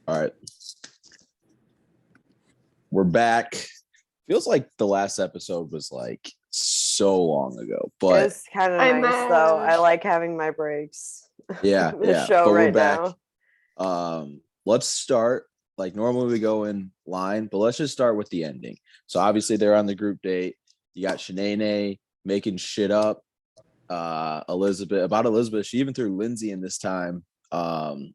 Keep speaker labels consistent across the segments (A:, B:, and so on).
A: All right. We're back. Feels like the last episode was like so long ago, but
B: it's kind of nice though. I like having my breaks.
A: Yeah,
B: the show
A: but
B: right
A: we're back.
B: now.
A: Let's start like normally we go in line, but let's just start with the ending. So obviously they're on the group date. You got Shenaenae making shit up. Elizabeth. She even threw Lindsay in this time. I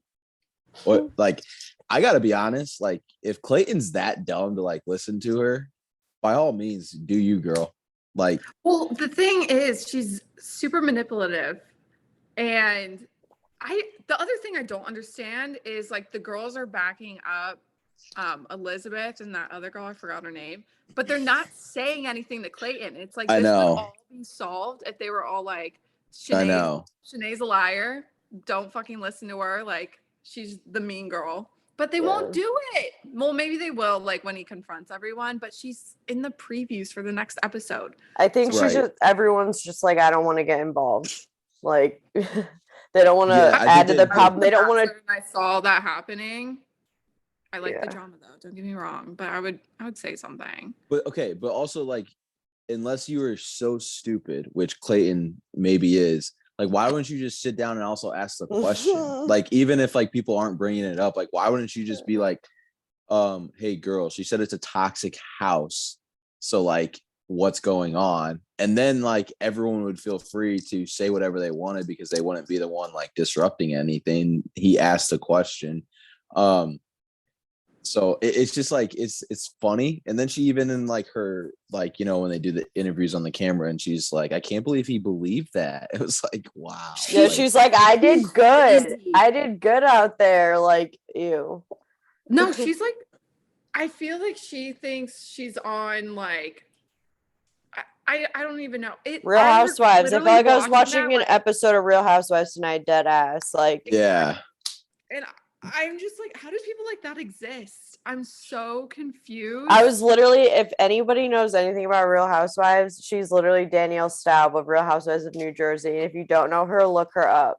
A: gotta be honest, like if Clayton's that dumb to like listen to her, by all means, do you, girl. Like,
C: well, the thing is, she's super manipulative, and the other thing I don't understand is like the girls are backing up Elizabeth and that other girl, I forgot her name, but they're not saying anything to Clayton. It's like this would all be solved if they were all like, Shenae's a liar. Don't fucking listen to her. Like, she's the mean girl. But they won't do it. Well, maybe they will, like, when he confronts everyone, but she's in the previews for the next episode.
B: I think everyone's just like, I don't want to get involved. Like, they don't want to add to the problem. They don't want to.
C: I saw that happening. I like the drama, though. Don't get me wrong. But I would say something.
A: But also, like, unless you were so stupid, which Clayton maybe is, like, why wouldn't you just sit down and also ask the question? Like, even if like people aren't bringing it up, like, why wouldn't you just be like, hey, girl, she said it's a toxic house. So like, what's going on? And then like everyone would feel free to say whatever they wanted because they wouldn't be the one like disrupting anything. He asked a question. So it's just like it's funny. And then she even in like her like, you know, when they do the interviews on the camera and she's like, I can't believe he believed that. It was like, wow.
B: Yeah, she's like, I did good. I did good out there. Like, ew.
C: No, she's like, I feel like she thinks she's on like I don't even know.
B: Real Housewives. I felt like I was watching an episode of Real Housewives tonight, dead ass. Like,
A: yeah.
C: And I'm just like, how do people like that exist? I'm so confused.
B: I was literally, if anybody knows anything about Real Housewives, she's literally Danielle Staub of Real Housewives of New Jersey. And if you don't know her, look her up.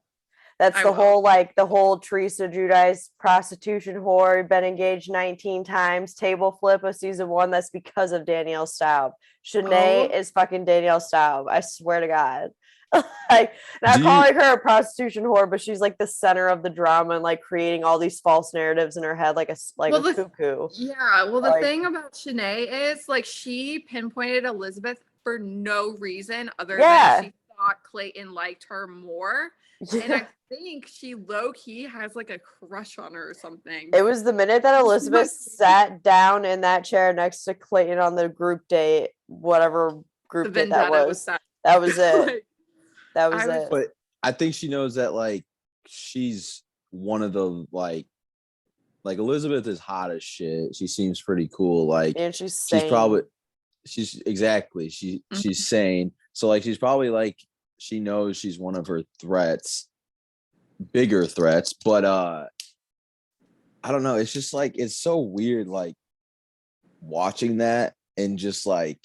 B: That's the whole Teresa Giudice prostitution whore, been engaged 19 times, table flip of season 1. That's because of Danielle Staub. Shenaenae is fucking Danielle Staub. I swear to God. Like, not calling her a prostitution whore, but she's like the center of the drama and like creating all these false narratives in her head, like a cuckoo.
C: Yeah. Well, the thing about Shenaenae is like she pinpointed Elizabeth for no reason other than she thought Clayton liked her more. And I think she low-key has like a crush on her or something.
B: It was the minute that Elizabeth sat down in that chair next to Clayton on the group date, whatever group date that was. That was it. That was it.
A: But I think she knows that like she's one of the like Elizabeth is hot as shit. She seems pretty cool. Like,
B: and she's sane.
A: She's sane. So like she's probably like she knows she's one of her threats, bigger threats. But I don't know. It's just like it's so weird, like watching that and just like.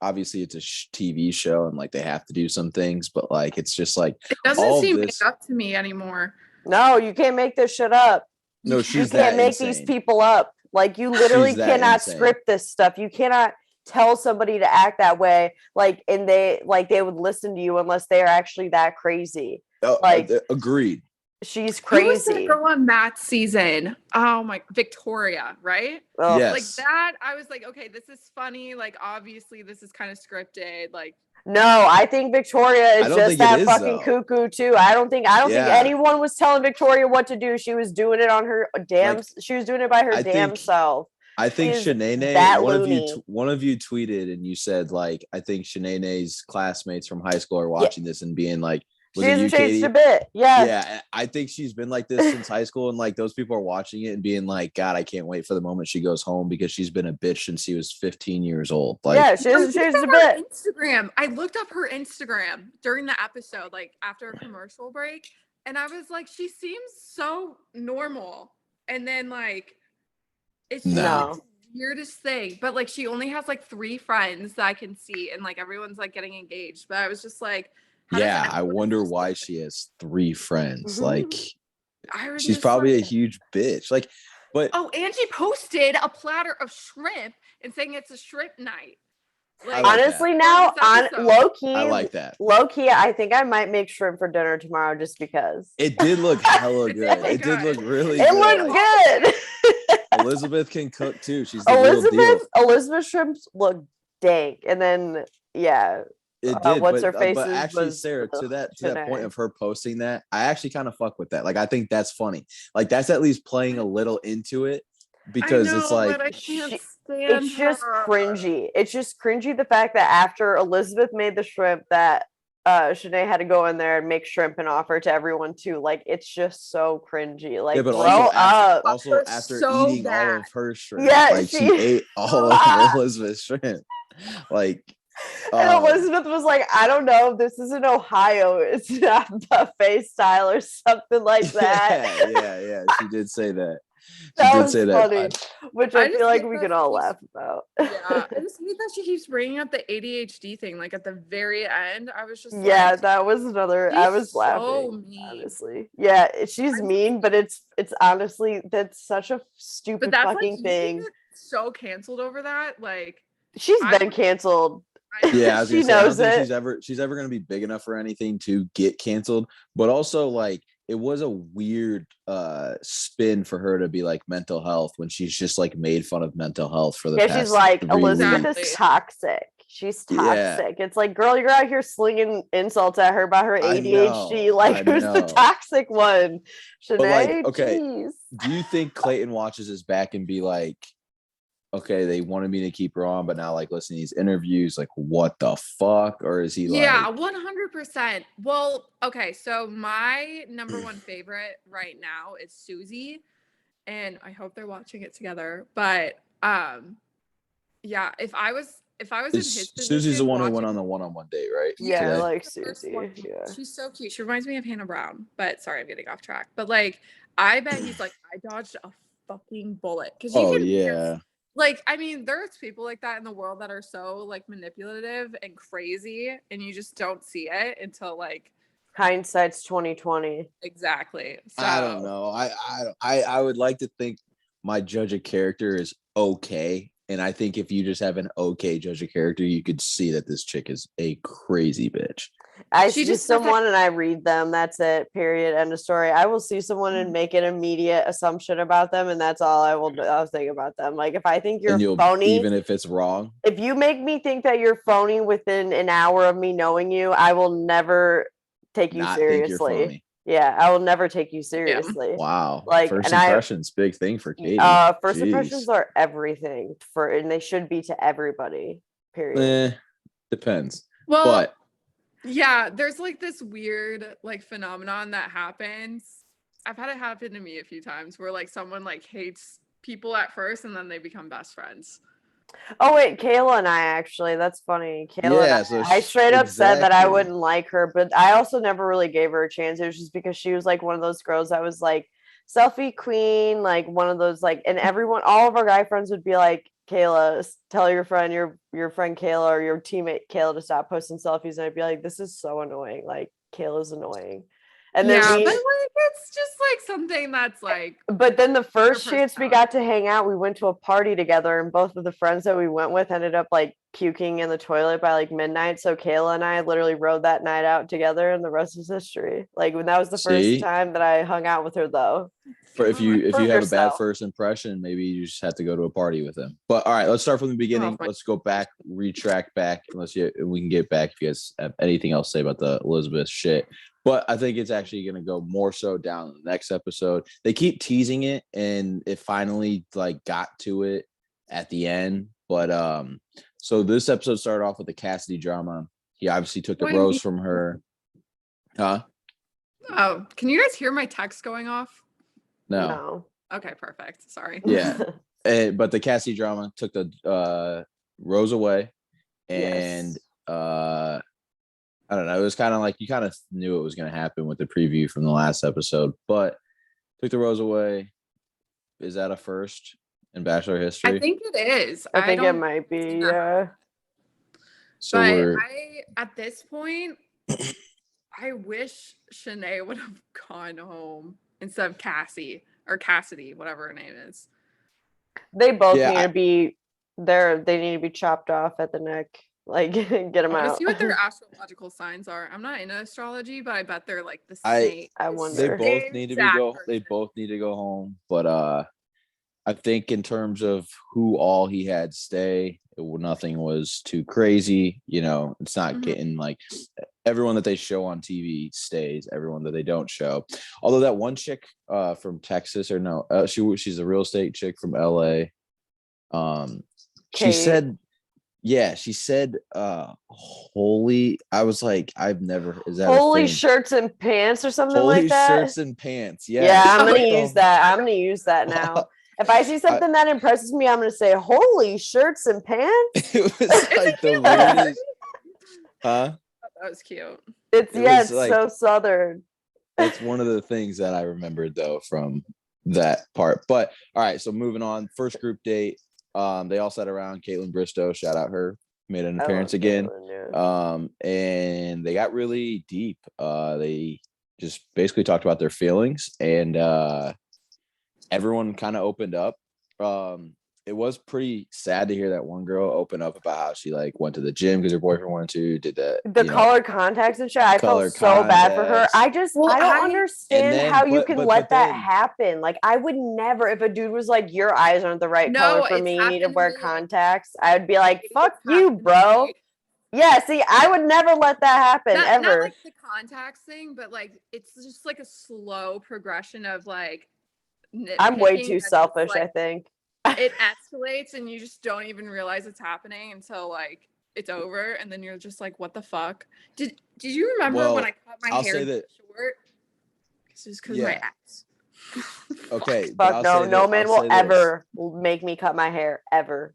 A: Obviously it's a TV show and like they have to do some things, but like it's just like
C: it doesn't seem made up to me anymore.
B: No, you can't make this shit up.
A: No,
B: you can't make these people up. Like you literally cannot script this stuff. You cannot tell somebody to act that way. Like and they would listen to you unless they are actually that crazy. Like
A: agreed.
B: She's crazy.
C: Who was that girl on Matt's season? Oh my, Victoria, right?
B: Oh.
A: Yes.
C: Like that, I was like, okay, this is funny. Like, obviously, this is kind of scripted. Like,
B: no, I think Victoria is just that fucking cuckoo too. I don't think anyone was telling Victoria what to do. She was doing it on her damn. Like, she was doing it by her damn self.
A: I think Shenaenae, one of you tweeted and you said like, I think Shenaenae's classmates from high school are watching this and being like.
B: She hasn't changed a bit. Yeah.
A: Yeah. I think she's been like this since high school. And like those people are watching it and being like, God, I can't wait for the moment she goes home because she's been a bitch since she was 15 years old. Like,
B: yeah, she hasn't changed a bit.
C: Instagram. I looked up her Instagram during the episode, like after a commercial break. And I was like, she seems so normal. And then like, it's just the weirdest thing. But like, she only has like 3 friends that I can see. And like, everyone's like getting engaged. But I was just like,
A: I wonder why she has 3 friends. Like, she's probably a huge bitch. Like, But
C: Oh, Angie posted a platter of shrimp and saying it's a shrimp night.
A: like
B: honestly,
A: that.
B: now on low key,
A: I like that.
B: Low key, I think I might make shrimp for dinner tomorrow just because.
A: It did look hella
C: It's
A: good.
C: really
A: It did look
C: good.
A: really
B: It
A: good.
B: looked
A: Like,
B: good.
A: Elizabeth can cook too. She's the real deal.
B: Elizabeth shrimps look dank, and then
A: It did,
B: what's her
A: but
B: faces
A: actually,
B: was
A: Sarah, to that point
B: Shenaenae.
A: of her posting that, I actually kind of fuck with that. Like, I think that's funny. Like, that's at least playing a little into it because it's like,
C: but I can't stand
B: it's just
C: her.
B: cringy. It's just cringy the fact that after Elizabeth made the shrimp, that Shenaenae had to go in there and make shrimp and offer to everyone too. Like, it's just so cringy. Like,
A: yeah, but
B: grow up.
A: also after
C: so
A: eating all
C: bad.
A: of her shrimp,
B: Yeah,
A: like she ate all of Elizabeth's shrimp. Like,
B: and Elizabeth was like, I don't know, this is in Ohio. It's not buffet style or something like that.
A: yeah. She did say that.
B: That was funny, which I
C: just
B: feel like
C: hate
B: we
C: that
B: can
C: she
B: all
C: keeps-
B: laugh about.
C: Yeah, I just hate that she keeps bringing up the ADHD thing. Like at the very end, I was just
B: Yeah,
C: like,
B: that was another. I was
C: so
B: laughing.
C: mean.
B: Honestly, yeah, she's mean, but it's honestly that's such a
C: But
B: stupid
C: that's
B: fucking
C: like
B: thing.
C: you get so canceled over that. Like
B: She's been canceled.
A: Yeah, I was
B: she
A: gonna say, I don't
B: knows
A: think
B: it.
A: she's ever gonna be big enough for anything to get canceled. But also, like, it was a weird spin for her to be like mental health when she's just like made fun of mental health for the
B: Yeah,
A: past
B: she's like
A: 3
B: Elizabeth
A: weeks.
B: is toxic. She's
A: Yeah.
B: toxic. It's like, girl, you're out here slinging insults at her about her ADHD. Like, who's the toxic one? Shenaenae?
A: But like, okay,
B: jeez.
A: do you think Clayton watches his back and be like, okay, they wanted me to keep her on, but now like listening to these interviews, like what the fuck? Or is he
C: yeah,
A: like
C: 100%. Well, okay, so my number one favorite right now is Susie, and I hope they're watching it together. But yeah, if I was in his position,
A: Susie's the one who went on the one-on-one date, right?
B: Yeah,
A: Today?
B: I like
C: the first
B: Susie.
C: one.
B: Yeah.
C: She's so cute. She reminds me of Hannah Brown. But sorry, I'm getting off track. But like, I bet he's like, I dodged a fucking bullet because you can
A: yeah.
C: like, I mean, there's people like that in the world that are so like manipulative and crazy, and you just don't see it until like
B: Hindsight's 2020.
C: exactly. So
A: I don't know. I would like to think my judge of character is okay. And I think if you just have an okay judge of character, you could see that this chick is a crazy bitch.
B: I see someone and I read them. That's it. Period. End of story. I will see someone and make an immediate assumption about them, and that's all I'll think about them. Like, if I think you're phony,
A: even if it's wrong,
B: if you make me think that you're phony within an hour of me knowing you, I will never take you seriously. Yeah, I will never take you seriously.
A: Yeah. Wow.
B: Like,
A: first impressions, big thing for Katie.
B: First impressions are everything and they should be to everybody. Period.
A: Depends.
C: Well,
A: but
C: yeah, there's like this weird like phenomenon that happens. I've had it happen to me a few times where like someone like hates people at first and then they become best friends.
B: Oh wait, Kayla and I actually, that's funny. Kayla I straight up said that I wouldn't like her, but I also never really gave her a chance. It was just because she was like one of those girls that was like selfie queen, like one of those like, and all of our guy friends would be like, Kayla, tell your friend, your friend Kayla or your teammate Kayla to stop posting selfies. And I'd be like, this is so annoying. Like, Kayla's annoying. And then
C: but like it's just like something that's like.
B: But then the first chance we got to hang out, we went to a party together, and both of the friends that we went with ended up like puking in the toilet by like midnight. So Kayla and I literally rode that night out together, and the rest is history. Like, when that was the first time that I hung out with her, though.
A: For if you have a bad first impression, maybe you just have to go to a party with him. But all right, let's start from the beginning. Let's go back, retract back, we can get back if you guys have anything else to say about the Elizabeth shit. But I think it's actually going to go more so down in the next episode. They keep teasing it, and it finally like got to it at the end. But so this episode started off with the Cassidy drama. He obviously took the rose from her. Huh?
C: Oh, can you guys hear my text going off?
A: No.
C: Okay, perfect. Sorry.
A: Yeah. But the Cassidy drama took the rose away, and I don't know. It was kind of like you kind of knew it was going to happen with the preview from the last episode, but took the rose away. Is that a first in Bachelor history?
C: I think it is.
B: I think it might be. Yeah.
C: So but at this point, I wish Shenaenae would have gone home instead of Cassie. or Cassidy, whatever her name is.
B: They both need to be there. They need to be chopped off at the neck. Like, get them out.
C: To see what their astrological signs are. I'm not into astrology, but I bet they're like the same.
B: I wonder.
A: They both need to They both need to go home. But I think in terms of who all he had stay, nothing was too crazy. You know, it's not getting like everyone that they show on TV stays. Everyone that they don't show. Although that one chick from Texas, or no, she's a real estate chick from LA. She said. Yeah, she said, holy, I was like, I've never, is that
B: holy shirts and pants or something like that?
A: Holy shirts and pants, yeah.
B: Yeah, I'm going to use that. I'm going to use that now. If I see something that impresses me, I'm going to say, holy shirts and pants?
A: It was like the weirdest. Huh?
C: That was cute.
B: It's like, so Southern.
A: That's one of the things that I remembered, though, from that part. But, all right, so moving on. First group date. They all sat around. Caitlin Bristow, shout out her, made an appearance again. And they got really deep. They just basically talked about their feelings, and everyone kind of opened up. It was pretty sad to hear that one girl open up about how she like went to the gym because her boyfriend wanted to, did that.
B: The colored contacts and shit. I felt so bad for her. I don't understand how you can let that happen. Like, I would never, if a dude was like, your eyes aren't the right color for me, you need to wear contacts, I would be like, fuck you, bro. Yeah, see, I would never let that happen ever.
C: Not like the contacts thing, but like it's just like a slow progression of like
B: I'm way too selfish, I think.
C: It escalates and you just don't even realize it's happening until like it's over, and then you're just like, what the fuck? Did you remember when I cut my hair short? It was because my ex.
A: Okay.
B: Fuck no, no man will ever make me cut my hair ever.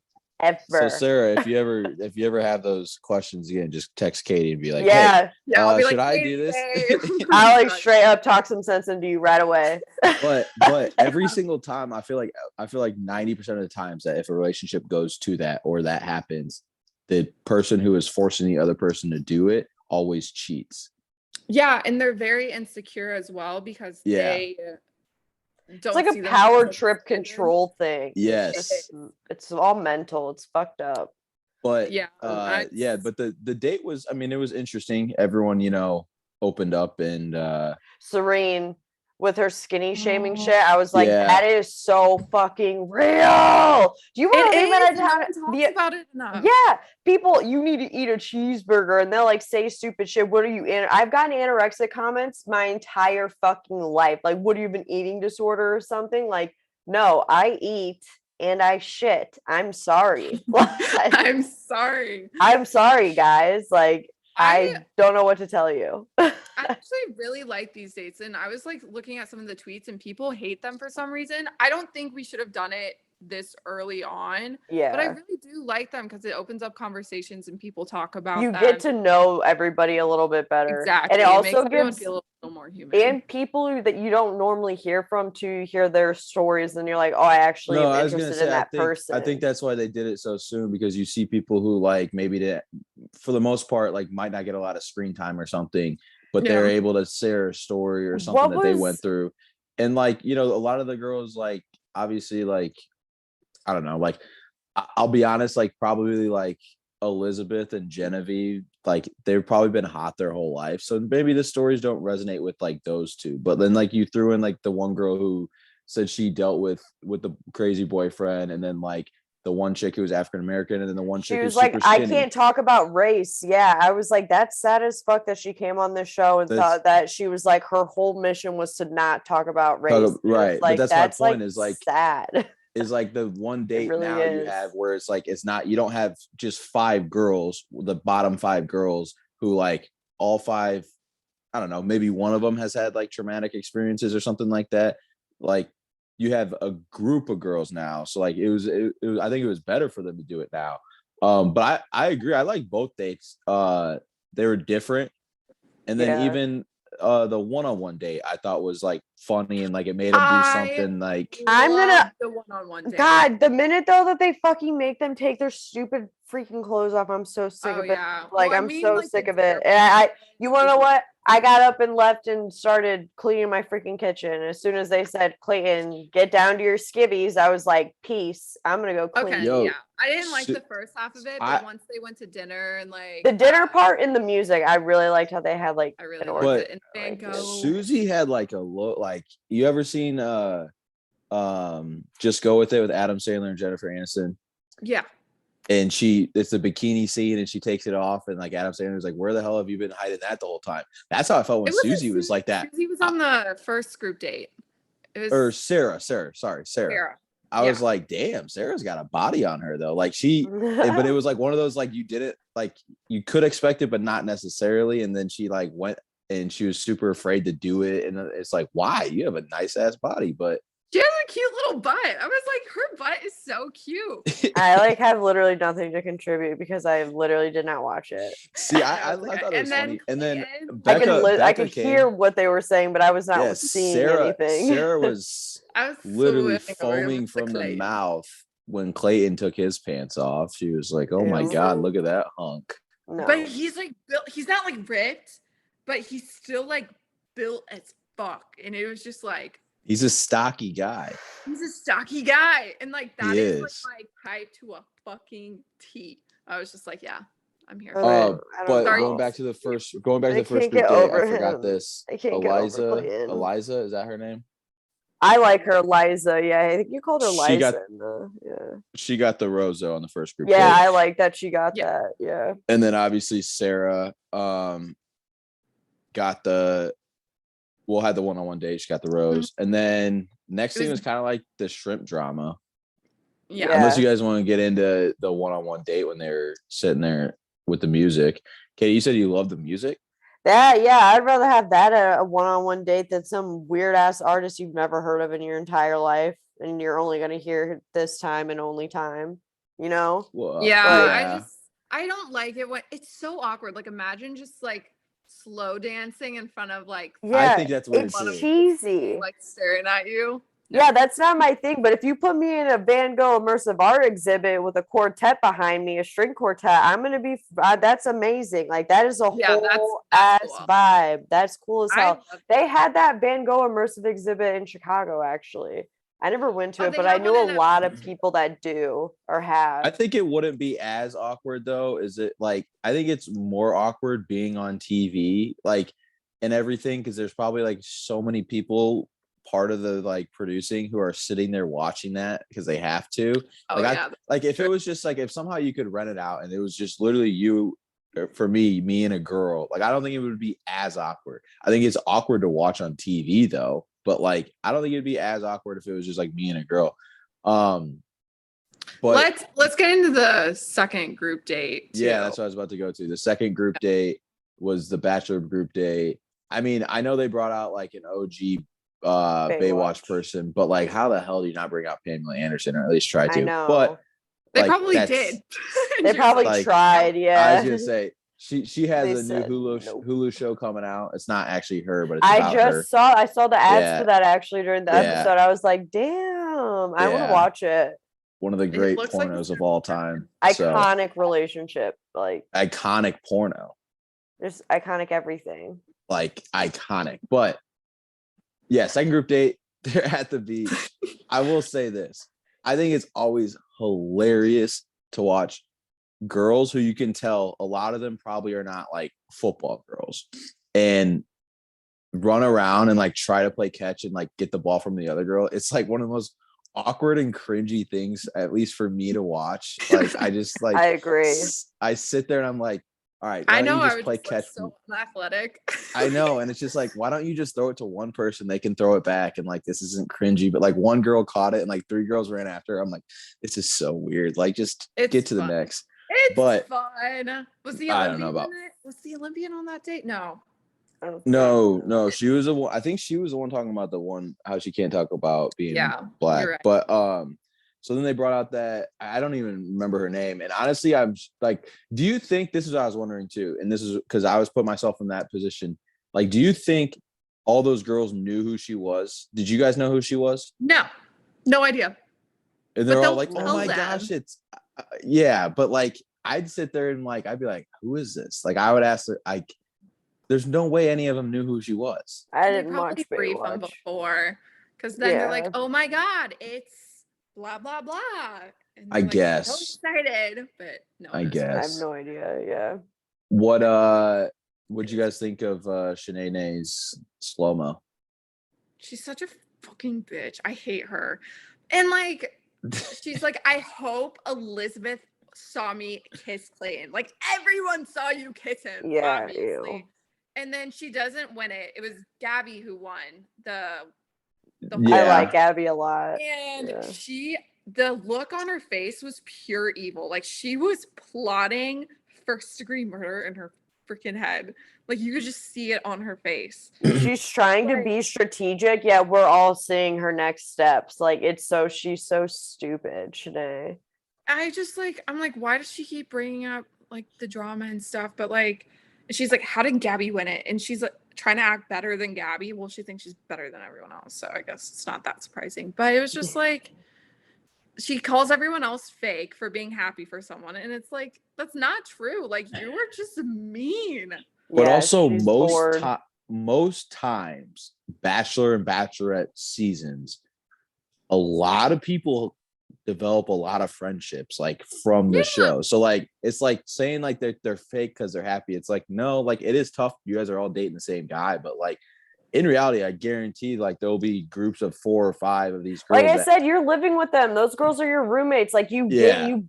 A: So Sarah, if you ever have those questions again, just text Katie and be like,
B: yeah,
C: I'll be
A: should
C: like,
A: I do this?
B: I'll like straight up talk some sense into you right away.
A: But every single time, I feel like 90% of the times that if a relationship goes to that or that happens, the person who is forcing the other person to do it always cheats.
C: Yeah, and they're very insecure as well because they
B: it's like a power trip control thing.
A: Yes.
B: It's all mental. It's fucked up.
A: But but the date was, I mean, it was interesting. Everyone, opened up, and
B: Serene with her skinny shaming shit. I was like, that is so fucking real. Do you want to leave about it enough? Yeah. People, you need to eat a cheeseburger, and they'll like say stupid shit. What are you in? I've gotten anorexic comments my entire fucking life. Like, what, have you been eating disorder or something? Like, no, I eat and I shit. I'm sorry.
C: I'm sorry.
B: I'm sorry, guys. Like, I don't know what to tell you.
C: I actually really like these dates, and I was like looking at some of the tweets, and people hate them for some reason. I don't think we should have done it this early on, but I really do like them because it opens up conversations and people talk about
B: you get to know everybody a little bit better.
C: Exactly.
B: And it also
C: makes
B: gives
C: feel a little more human,
B: and people that you don't normally hear from to hear their stories, and you're like, oh, I actually am interested in that person.
A: I think that's why they did it so soon, because you see people who like maybe for the most part like might not get a lot of screen time or something, but they're able to share a story or something that they went through. And like, a lot of the girls, like, obviously, like, I don't know, like, I'll be honest, like, probably like Elizabeth and Genevieve, like, they've probably been hot their whole life, so maybe the stories don't resonate with like those two. But then like you threw in like the one girl who said she dealt with the crazy boyfriend, and then like the one chick who was African American, and then the one chick
B: she was like, I can't talk about race. Yeah, I was like, that's sad as fuck that she came on this show and thought that she was like, her whole mission was to not talk about race.
A: Right,
B: like,
A: but that's my point,
B: like,
A: is like
B: sad.
A: Is like the one date
B: really
A: now you have where it's like, it's not, you don't have just 5 girls, the bottom 5 girls who like all 5, I don't know, maybe one of them has had like traumatic experiences or something like that. Like, you have a group of girls now, so like it was I think it was better for them to do it now. But I agree, I like both dates. They were different, and then even the one-on-one date I thought was like funny, and like it made them do something. Like,
B: I'm gonna
C: the one-on-one date.
B: God, the minute though that they fucking make them take their stupid freaking clothes off. I'm so sick
C: Oh
B: of it.
C: yeah.
B: Like,
C: Well, I
B: I'm
C: mean,
B: so
C: like,
B: sick
C: the
B: of it.
C: Dare
B: And
C: Bears
B: you want to know
C: is-
B: what? I got up and left and started cleaning my freaking kitchen. As soon as they said, Clayton, get down to your skivvies, I was like, peace. I'm going to go clean.
C: Okay,
A: Yo,
C: yeah. I didn't like
A: Su-
C: the first half of it,
A: I-
C: but once they went to dinner and like
B: The dinner part and the music, I really liked how they had like
C: I really
B: an
C: liked
B: order.
C: it. And Van
B: like it.
C: Gogh.
A: Susie had like a low, like you ever seen Just Go With It with Adam Sandler and Jennifer Aniston?
C: Yeah.
A: And it's a bikini scene and she takes it off and like Adam Sandler's like, where the hell have you been hiding that the whole time? That's how I felt when
C: It wasn't
A: Susie was like that.
C: Susie was on the first group date. It was
A: Or Sarah. I was like, damn, Sarah's got a body on her though. Like but it was like one of those, like you didn't, like you could expect it, but not necessarily. And then she like went and she was super afraid to do it. And it's like, why? You have a nice ass body, but
C: she has a cute little butt. I was like, her butt is so cute.
B: I like have literally nothing to contribute because I literally did not watch it.
A: see, I
C: Okay.
A: thought it was funny. And then
C: Clayton-
B: I could hear what they were saying, but I was not seeing anything.
A: Sarah was
C: I was
A: literally
C: swimming over
A: foaming
C: with
A: from the
C: Clayton.
A: mouth when Clayton took his pants off. She was like, oh my
B: Ew.
A: God, look at that hunk.
B: No.
C: But he's like built, he's not like ripped, but he's still like built as fuck. And it was just like
A: He's a stocky guy.
C: he's a stocky guy. And like that
A: He
C: is like
A: is.
C: my type to a fucking T. I was just like, yeah, I'm here.
B: I
C: for it.
B: don't
A: But
B: know.
A: going back to the first group
B: I can't
A: date,
B: get
A: I
B: over
A: forgot
B: him.
A: this.
B: I can't get over Clayton.
A: Eliza, is that her name?
B: I like her, Liza. Yeah, I think you called her
A: She
B: Liza.
A: got-
B: Yeah,
A: She got the rose though on the first group
B: yeah,
A: date.
B: I like that she got
C: Yeah.
B: that. Yeah,
A: And then obviously Sarah got had the one-on-one date. She got the rose. And then next
C: It
A: thing
C: was-
A: was kind of like the shrimp drama.
C: Yeah.
A: Unless you guys want to get into the one-on-one date when they're sitting there with the music. Katie, you said you love the music?
B: I'd rather have that at a one-on-one date than some weird ass artist you've never heard of in your entire life, and you're only gonna hear this time and only time. You know?
A: Well,
C: Yeah, I don't like it when it's so awkward. Like imagine just like slow dancing in front of like
B: Yeah,
A: I think that's what
B: it's
A: it is.
B: cheesy.
C: like staring at you.
B: Yeah, that's not my thing. But if you put me in a Van Gogh immersive art exhibit with a quartet behind me, a string quartet, I'm gonna be. That's amazing. Like that is a
C: Yeah,
B: whole
C: that's
B: ass
C: cool.
B: vibe. That's cool as
C: I
B: hell.
C: love
B: They had that Van Gogh immersive exhibit in Chicago. Actually, I never went to
C: Oh,
B: it,
C: they
B: but I
C: have
B: knew
C: one
B: a
C: in
B: lot of people that do or have.
A: I think it wouldn't be as awkward though. Is it like I think it's more awkward being on TV, like and everything, because there's probably like so many people part of the like producing who are sitting there watching that because they have to.
C: Oh
A: Like
C: yeah.
A: like if it was just like if somehow you could rent it out and it was just literally you for me and a girl, like I don't think it would be as awkward. I think it's awkward to watch on TV though, but like I don't think it'd be as awkward if it was just like me and a girl. But
C: let's get into the second group date. Too.
A: yeah, that's what I was about to go to. The second group date was the Bachelor group date. I mean, I know they brought out like an OG Baywatch person, but like how the hell do you not bring out Pamela Anderson or at least try to?
B: I know.
A: But
C: They
A: like,
C: probably
A: that's-
C: did.
B: They probably
A: like-
B: tried. Yeah.
A: I was gonna say she has
B: They
A: a new
B: said
A: Hulu
B: nope.
A: Hulu show coming out. It's not actually her, but it's
B: I
A: about
B: just
A: her.
B: saw the ads
A: Yeah.
B: for that actually during the
A: Yeah.
B: episode. I was like, damn, I want
A: Yeah.
B: to watch it.
A: One of the great
C: looks like
A: pornos
C: it's
A: of all time. So,
B: Iconic relationship, like
A: iconic porno.
B: there's iconic everything.
A: Like iconic. But yeah, second group date, they're at the beach. I will say this. I think it's always hilarious to watch girls who you can tell a lot of them probably are not like football girls and run around and like try to play catch and like get the ball from the other girl. It's like one of the most awkward and cringy things, at least for me to watch. Like I just like
B: I agree.
A: I sit there and I'm like, all right, why
C: I
A: don't
C: know.
A: you
C: I
A: just
C: would
A: play
C: just look
A: catch?
C: so unathletic.
A: I know, and it's just like, why don't you just throw it to one person? They can throw it back, and like this isn't cringy. But like one girl caught it, and like three girls ran after her. I'm like, this is so weird. Like, just
C: It's
A: get to the
C: fun.
A: next.
C: It's
A: But-
C: fun. Was the
A: I
C: Olympian
A: don't know about-
C: in it? Was the Olympian on that date? No.
B: I don't
A: No, she was the one. I think she was the one talking about the one how she can't talk about being
C: Yeah,
A: black.
C: you're right.
A: But so then they brought out that I don't even remember her name. And honestly, I'm like, do you think this is what I was wondering too? And this is because I was put myself in that position. Like, do you think all those girls knew who she was? Did you guys know who she was?
C: No. No idea.
A: And they're
C: But
A: all
C: they'll
A: like, oh
C: tell
A: my
C: them.
A: gosh, it's yeah, but like I'd sit there and like, I'd be like, who is this? Like, I would ask her, like, there's no way any of them knew who she was.
B: I
C: They
B: didn't
C: probably
B: watch
C: brief them
B: Baywatch.
C: before, because then they're like,
B: Yeah.
C: "Oh my god, it's blah blah blah," and
A: I
C: they're like so
A: guess.
C: excited. But no,
A: I
C: it is.
B: I have
A: guess.
B: no idea. Yeah.
A: What'd you guys think of Shenaenae's slow-mo?
C: She's such a fucking bitch. I hate her. And like, she's like, I hope Elizabeth saw me kiss Clayton. Like, everyone saw you kiss him,
B: Yeah.
C: obviously.
B: Ew.
C: And then she doesn't win it. It was Gabby who won the
A: Yeah.
B: I like Abby a lot.
C: and
B: Yeah.
C: the look on her face was pure evil. Like, she was plotting first-degree murder in her freaking head. Like, you could just see it on her face.
B: She's trying to be strategic. Yeah, we're all seeing her next steps. Like she's so stupid, Shenaenae.
C: I just like, I'm like, why does she keep bringing up like the drama and stuff? But like, she's like, how did Gabby win it? And she's like trying to act better than Gabby. Well, she thinks she's better than everyone else. So I guess it's not that surprising. But it was just like, she calls everyone else fake for being happy for someone. And it's like, that's not true. Like, you were just mean.
A: But
B: Yeah,
A: also
B: she's bored.
A: most times, Bachelor and Bachelorette seasons, a lot of people develop a lot of friendships like from the show. So like it's like saying like they're fake because they're happy. It's like, no, like it is tough. You guys are all dating the same guy, but like in reality, I guarantee like there'll be groups of 4 or 5 of these girls.
B: Like I said, you're living with them. Those girls are your roommates. Like you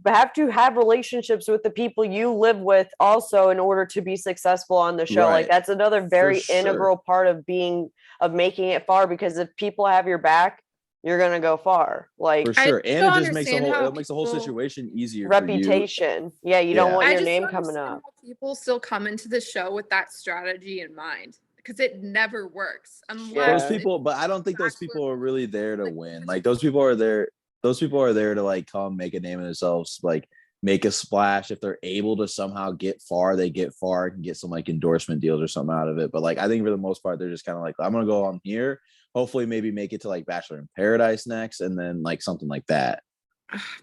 B: have to have relationships with the people you live with also in order to be successful on the show. Like that's another very integral part of making it far, because if people have your back, you're gonna go far. Like
A: for sure. And it just makes the whole situation easier.
B: Reputation.
A: For you.
B: You don't want your name coming up.
C: People still come into the show with that strategy in mind, because it never works unless
A: those people. But I don't think those people are really there to win. Like those people are there. Those people are there to like come make a name of themselves, like make a splash. If they're able to somehow get far, they get far and get some like endorsement deals or something out of it. But like I think for the most part, they're just kind of like, I'm gonna go on here. Hopefully, maybe make it to like Bachelor in Paradise next, and then like something like that.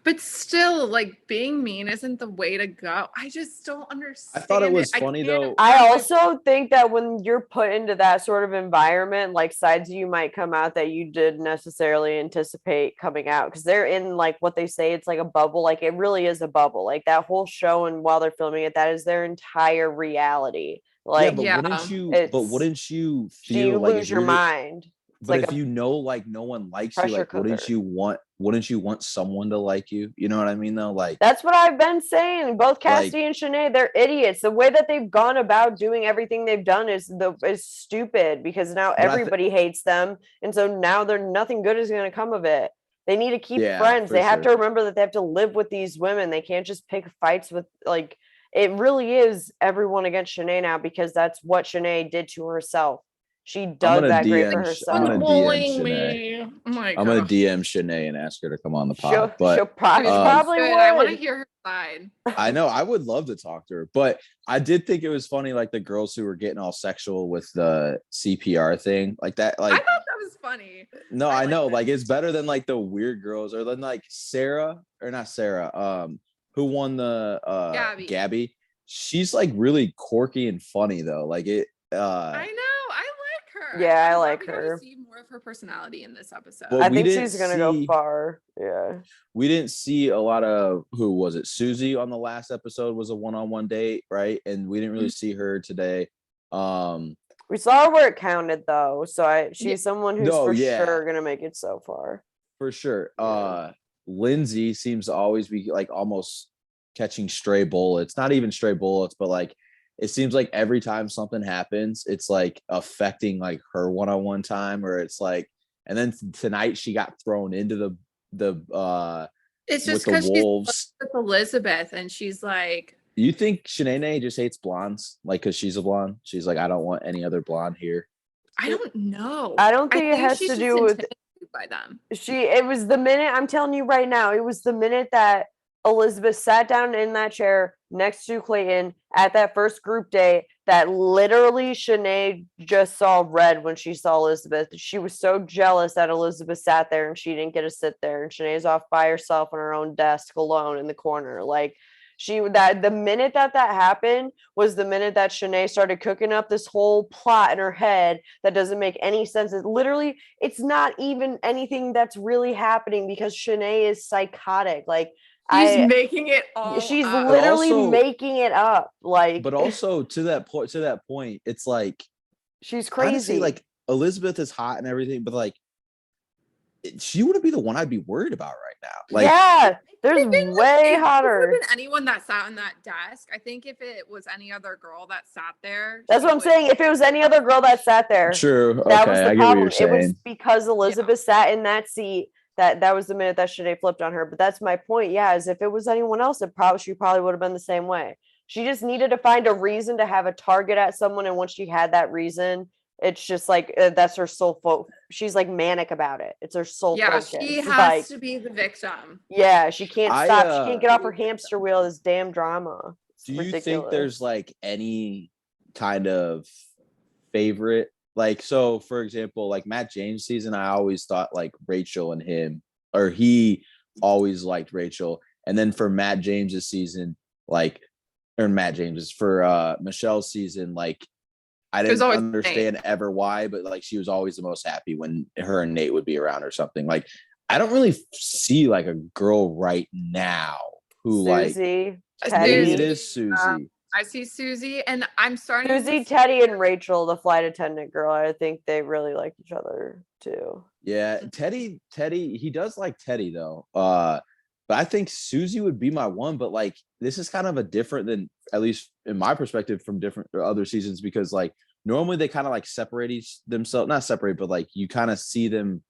C: But still, like being mean isn't the way to go. I just don't understand.
A: I thought it was funny though.
B: I also think that when you're put into that sort of environment, like sides you might come out that you didn't necessarily anticipate coming out, because they're in like what they say, it's like a bubble. Like it really is a bubble. Like that whole show, and while they're filming it, that is their entire reality. Like
A: wouldn't you feel
B: you
A: like
B: lose your mind?
A: But like if you know like no one likes you, like wouldn't you want someone to like you? You know what I mean though? Like
B: that's what I've been saying. Both Cassidy and Shenaenae, they're idiots. The way that they've gone about doing everything they've done is stupid, because now everybody hates them, and so now nothing good is going to come of it. They need to keep friends. They have to remember that they have to live with these women. They can't just pick fights with like, it really is everyone against Shenaenae now, because that's what Shenaenae did to herself. She does that great for herself.
A: I'm gonna DM Shenaenae and ask her to come on the pod.
B: She'll probably would.
C: I want to hear her side.
A: I know. I would love to talk to her, but I did think it was funny, like the girls who were getting all sexual with the CPR thing, like that. Like
C: I thought that was funny.
A: No, I know. Like it's better than like the weird girls, or then like who won the Gabby. She's like really quirky and funny though. Like it.
C: I know.
B: Yeah, I like her.
C: See more of her personality in this episode.
B: I think she's gonna go far. Yeah.
A: We didn't see a lot of who was it? Susie on the last episode was a one-on-one date, right? And we didn't really see her today.
B: We saw her where it counted though, so she's someone who's sure gonna make it so far.
A: For sure. Lindsay seems to always be like almost catching stray bullets. Not even stray bullets, but like it seems like every time something happens, it's like affecting like her one-on-one time, or it's like, and then tonight she got thrown into the
C: it's just because she's with Elizabeth, and she's like,
A: you think Shenaenae just hates blondes, like because she's a blonde? She's like, I don't want any other blonde here.
C: I don't know.
B: I don't think it has to do with
C: by them.
B: It was the minute, I'm telling you right now, it was the minute that Elizabeth sat down in that chair next to Clayton at that first group date that literally Shenaenae just saw red when she saw Elizabeth. She was so jealous that Elizabeth sat there and she didn't get to sit there, and Shenae's off by herself on her own desk alone in the corner. Like The minute that happened was the minute that Shenaeane started cooking up this whole plot in her head that doesn't make any sense. It's not even anything that's really happening because Shenaeane is psychotic. Like
C: she's making it all
B: she's
C: up.
B: literally making it up. Like,
A: but also to that point, it's like
B: she's crazy.
A: Honestly, like Elizabeth is hot and everything, but like she wouldn't be the one I'd be worried about right now. Like,
B: yeah, there's way hotter.
C: Than anyone that sat on that desk. I think if it was any other girl that sat there,
B: that's what I'm saying. If it was any other girl that sat there,
A: true.
B: That was the problem.
A: It
B: was because Elizabeth sat in that seat. That was the minute that Shenaeane flipped on her. But that's my point. Yeah, as if it was anyone else, she probably would have been the same way. She just needed to find a reason to have a target at someone, and once she had that reason, it's just like that's her sole focus. She's like manic about it. It's her sole focus.
C: Yeah, she has to be the victim.
B: Yeah, she can't stop. She can't get off her hamster wheel. This damn drama.
A: Do you think there's like any kind of favorite? Like, so for example, like Matt James season, I always thought like Rachel and him, or he always liked Rachel. And then for Matt James's season, like, or Matt James's for Michelle's season, like I didn't understand ever why, but like she was always the most happy when her and Nate would be around or something. Like I don't really see like a girl right now who
B: Susie,
A: like maybe it is Susie.
C: I see Susie, and I'm starting
B: Susie, Teddy, and Rachel, the flight attendant girl. I think they really like each other too.
A: Yeah, Teddy, he does like Teddy though. But I think Susie would be my one. But like this is kind of a different than, at least in my perspective, from different other seasons, because like normally they kind of like separate themselves, not separate, but like you kind of see them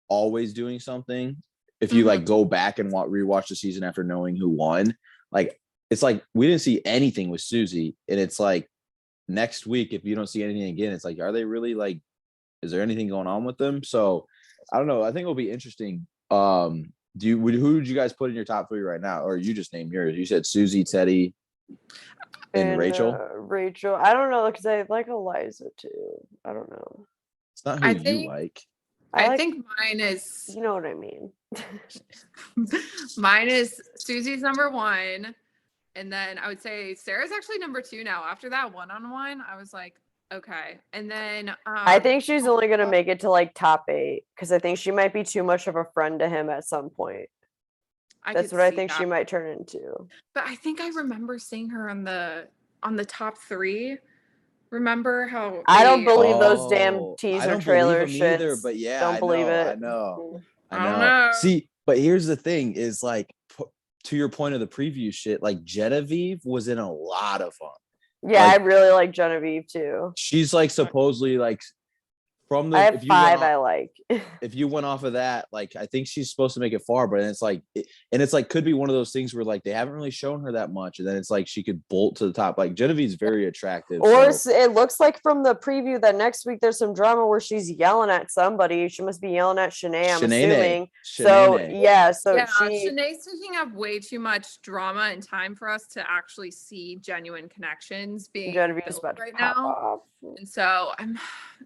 A: always doing something. If you like go back and rewatch the season after knowing who won, like it's like we didn't see anything with Susie, and it's like next week if you don't see anything again, it's like, are they really like? Is there anything going on with them? So I don't know. I think it'll be interesting. Who would you guys put in your top 3 right now, or you just named yours? You said Susie, Teddy, and Rachel.
B: Rachel. I don't know because I like Eliza too. I don't know.
A: It's not who you like.
C: I think mine is.
B: You know what I mean.
C: Mine is Susie's number 1. And then I would say Sarah's actually number 2 now. After that one-on-one, I was like, okay. And then
B: I think she's only gonna make it to like top 8 because I think she might be too much of a friend to him at some point. That's what I think she might turn into.
C: But I think I remember seeing her on the top 3. Remember how
B: I don't believe those damn teaser trailer shit.
A: Either, but yeah,
B: don't believe it.
A: I know. See, but here's the thing: is like to your point of the preview shit. Like Genevieve was in a lot of them.
B: Yeah, I really like Genevieve too.
A: She's like supposedly like from the.
B: I have 5 I like.
A: If you went off of that, like I think she's supposed to make it far, but it's like, could be one of those things where like they haven't really shown her that much, and then it's like she could bolt to the top. Like Genevieve's very attractive.
B: Or it looks like from the preview that next week there's some drama where she's yelling at somebody. She must be yelling at Shenaeane. I'm assuming. So
C: Shenaeane's taking up way too much drama and time for us to actually see genuine connections being
B: Genevieve's
C: built right now. And so I'm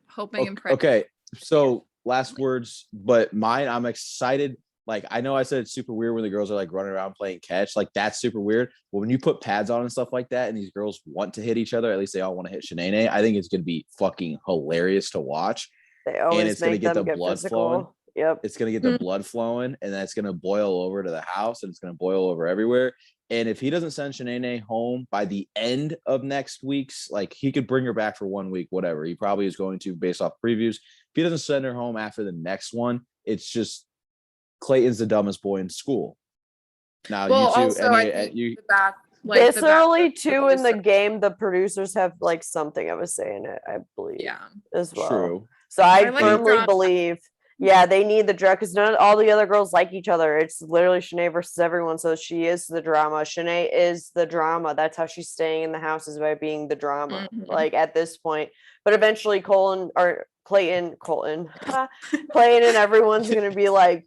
C: hoping and praying.
A: Okay, so last words, but mine, I'm excited. Like, I know I said it's super weird when the girls are like running around playing catch. Like, that's super weird. But when you put pads on and stuff like that, and these girls want to hit each other, at least they all want to hit Shenaeane, I think it's going to be fucking hilarious to watch.
B: And it's going to get the blood flowing. Yep.
A: It's going to get the blood flowing, and that's going to boil over to the house, and it's going to boil over everywhere. And if he doesn't send Shenaeane home by the end of next week's, like he could bring her back for 1 week, whatever. He probably is going to based off previews. If he doesn't send her home after the next one, it's just Clayton's the dumbest boy in school. Now, you two,
B: this early too in the game, the producers have like something of a say in it, I believe.
C: Yeah,
B: as well.
A: True.
B: So I firmly believe. Yeah, they need the drama because all the other girls like each other. It's literally Shenaeane versus everyone. So she is the drama. Shenaeane is the drama. That's how she's staying in the house, is by being the drama. Like at this point, but eventually Clayton, and everyone's gonna be like,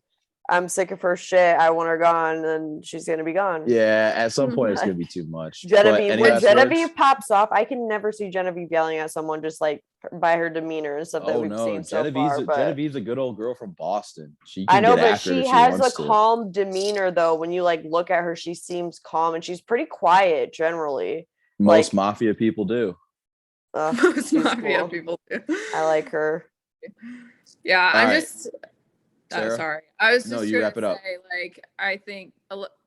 B: I'm sick of her shit. I want her gone, and she's gonna be gone.
A: Yeah, at some point it's gonna be too much.
B: Genevieve, when Genevieve pops off, I can never see Genevieve yelling at someone just like by her demeanor and stuff that
A: Oh
B: we've
A: no,
B: seen so far. But
A: Genevieve's a good old girl from Boston. She
B: I
A: can
B: know,
A: get
B: but
A: after it
B: she
A: if she
B: has a
A: wants to.
B: calm demeanor though. When you like look at her, she seems calm and she's pretty quiet generally.
A: Most
B: Like,
A: mafia people do.
C: Most
B: she's
C: mafia
B: cool.
C: people do.
B: I like her.
C: Yeah,
A: All
C: I'm
A: right.
C: just.
A: Sarah?
C: Sorry. I was
A: No,
C: just
A: you
C: gonna
A: wrap it up.
C: say, like, I think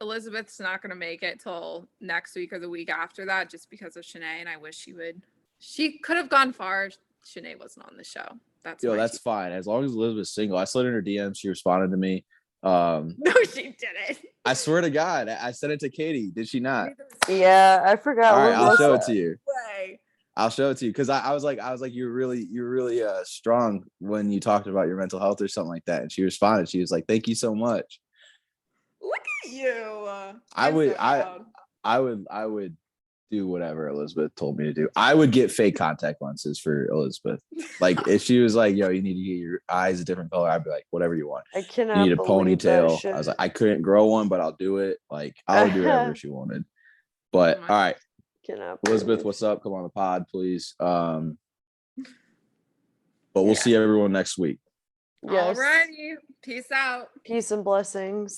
C: Elizabeth's not gonna make it till next week or the week after that, just because of Shenaeane, and I wish she would. She could have gone far. Shenaeane wasn't on the show.
A: That's fine. As long as Elizabeth's single. I slid in her DM. She responded to me.
C: No, she didn't.
A: I swear to God, I sent it to Katie. Did she not?
B: Yeah, I forgot.
A: All right,
B: When
A: I'll
B: was
A: show it
B: that?
A: to you.
C: Way.
A: I'll show it to you because I was like you're really strong when you talked about your mental health or something like that. And she responded. She was like, "Thank you so much."
C: Look at you.
A: I
C: I'm
A: would
C: so proud.
A: I would do whatever Elizabeth told me to do. I would get fake contact lenses for Elizabeth. Like if she was like, "Yo, you need to get your eyes a different color," I'd be like, "Whatever you want."
B: I
A: You
B: cannot
A: need a
B: believe that
A: ponytail.
B: shit.
A: I was like, I couldn't grow one, but I'll do it. Like I would do whatever she wanted. But
C: Oh my
A: all right.
B: Cannot
A: Elizabeth,
B: believe.
A: what's up? Come on the pod, please. But we'll see everyone next week.
B: Yes.
C: Alrighty. Peace out.
B: Peace and blessings.